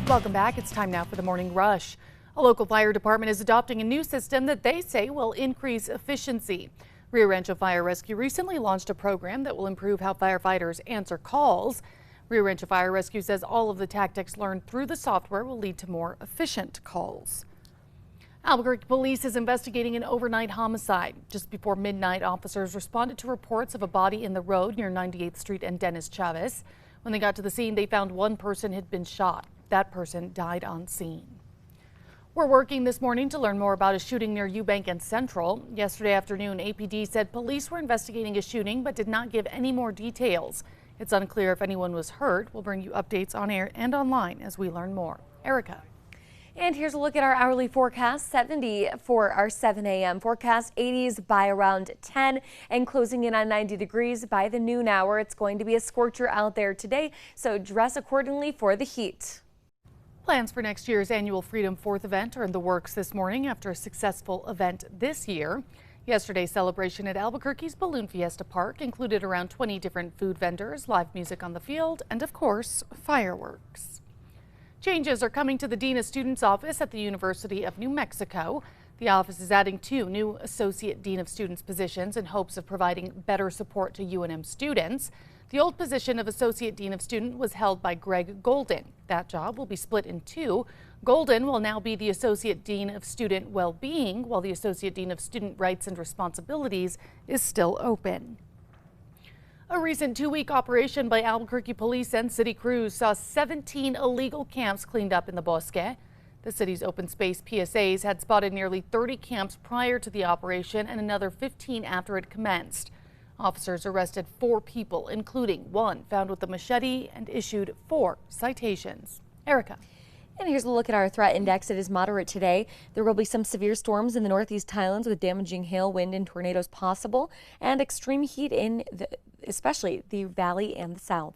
Welcome back. It's time now for the morning rush. A local fire department is adopting a new system that they say will increase efficiency. Rio Rancho Fire Rescue recently launched a program that will improve how firefighters answer calls. Rio Rancho Fire Rescue says all of the tactics learned through the software will lead to more efficient calls. Albuquerque police is investigating an overnight homicide. Just before midnight, officers responded to reports of a body in the road near 98th Street and Dennis Chavez. When they got to the scene, they found one person had been shot. That person died on scene. We're working this morning to learn more about a shooting near Eubank and Central. Yesterday afternoon, APD said police were investigating a shooting but did not give any more details. It's unclear if anyone was hurt. We'll bring you updates on air and online as we learn more. Erica. And here's a look at our hourly forecast. 70 for our 7 a.m. forecast, 80s by around 10 and closing in on 90 degrees by the noon hour. It's going to be a scorcher out there today, so dress accordingly for the heat. Plans for next year's annual Freedom 4th event are in the works this morning after a successful event this year. Yesterday's celebration at Albuquerque's Balloon Fiesta Park included around 20 different food vendors, live music on the field, and of course, fireworks. Changes are coming to the Dean of Students office at the University of New Mexico. The office is adding 2 new Associate Dean of Students positions in hopes of providing better support to UNM students. The old position of Associate Dean of Student was held by Greg Golden. That job will be split in 2. Golden will now be the Associate Dean of Student Well-Being, while the Associate Dean of Student Rights and Responsibilities is still open. A recent 2-week operation by Albuquerque police and city crews saw 17 illegal camps cleaned up in the Bosque. The city's open space PSAs had spotted nearly 30 camps prior to the operation and another 15 after it commenced. Officers arrested 4 people, including 1 found with a machete, and issued 4 citations. Erica. And here's a look at our threat index. It is moderate today. There will be some severe storms in the northeast highlands with damaging hail, wind, and tornadoes possible, and extreme heat in especially the valley and the south.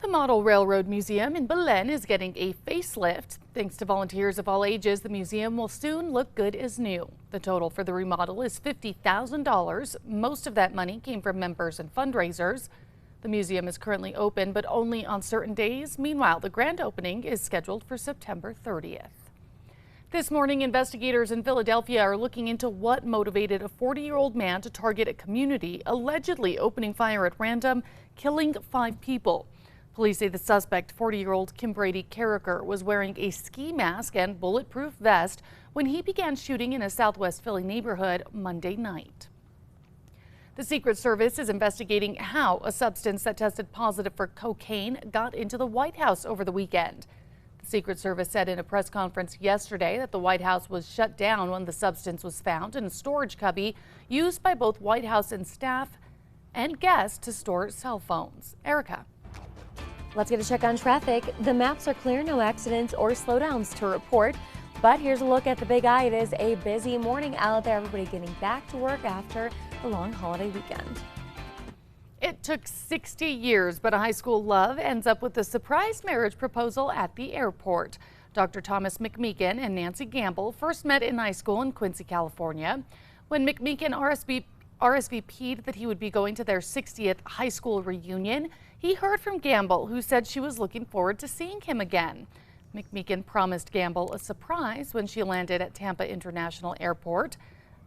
The Model Railroad Museum in Belen is getting a facelift. Thanks to volunteers of all ages, the museum will soon look good as new. The total for the remodel is $50,000. Most of that money came from members and fundraisers. The museum is currently open, but only on certain days. Meanwhile, the grand opening is scheduled for September 30th. This morning, investigators in Philadelphia are looking into what motivated a 40-year-old man to target a community, allegedly opening fire at random, killing 5 people. Police say the suspect, 40-year-old Kim Brady Carricker, was wearing a ski mask and bulletproof vest when he began shooting in a Southwest Philly neighborhood Monday night. The Secret Service is investigating how a substance that tested positive for cocaine got into the White House over the weekend. The Secret Service said in a press conference yesterday that the White House was shut down when the substance was found in a storage cubby used by both White House and staff and guests to store cell phones. Erica. Let's get a check on traffic. The maps are clear, no accidents or slowdowns to report. But here's a look at the Big I. It is a busy morning out there. Everybody getting back to work after the long holiday weekend. It took 60 years, but a high school love ends up with a surprise marriage proposal at the airport. Dr. Thomas McMeekin and Nancy Gamble first met in high school in Quincy, California. When McMeekin RSVP'd that he would be going to their 60th high school reunion, he heard from Gamble, who said she was looking forward to seeing him again. McMeekin promised Gamble a surprise when she landed at Tampa International Airport,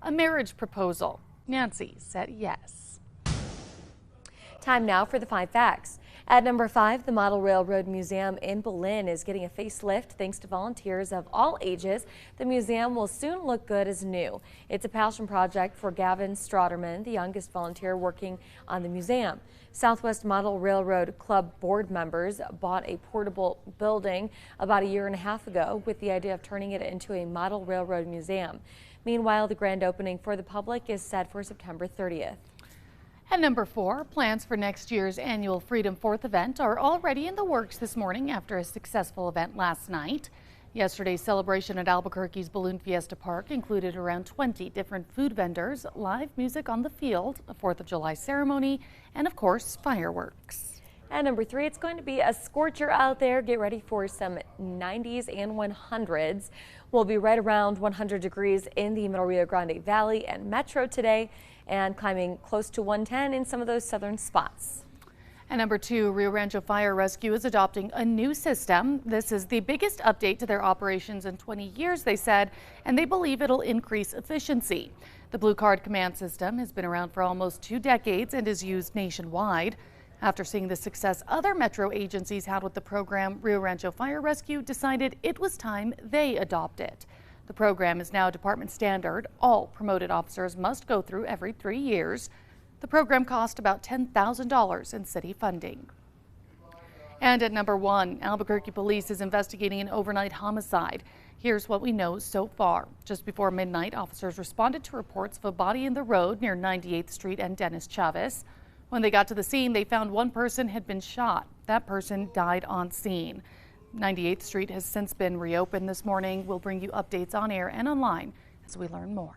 a marriage proposal. Nancy said yes. Time now for the 5 facts. At number 5, the Model Railroad Museum in Belen is getting a facelift thanks to volunteers of all ages. The museum will soon look good as new. It's a passion project for Gavin Strotterman, the youngest volunteer working on the museum. Southwest Model Railroad Club board members bought a portable building about a year and a half ago with the idea of turning it into a model railroad museum. Meanwhile, the grand opening for the public is set for September 30th. At number 4, plans for next year's annual Freedom 4th event are already in the works this morning after a successful event last night. Yesterday's celebration at Albuquerque's Balloon Fiesta Park included around 20 different food vendors, live music on the field, a 4th of July ceremony, and of course, fireworks. At number 3, it's going to be a scorcher out there. Get ready for some 90s and 100s. We'll be right around 100 degrees in the Middle Rio Grande Valley and Metro today, and climbing close to 110 in some of those southern spots. And number 2, Rio Rancho Fire Rescue is adopting a new system. This is the biggest update to their operations in 20 years, they said, and they believe it'll increase efficiency. The Blue Card Command system has been around for almost 2 decades and is used nationwide. After seeing the success other metro agencies had with the program, Rio Rancho Fire Rescue decided it was time they adopt it. The program is now department standard. All promoted officers must go through every 3 years. The program cost about $10,000 in city funding. And at number 1, Albuquerque police is investigating an overnight homicide. Here's what we know so far. Just before midnight, officers responded to reports of a body in the road near 98th Street and Dennis Chavez. When they got to the scene, they found one person had been shot. That person died on scene. 98th Street has since been reopened this morning. We'll bring you updates on air and online as we learn more.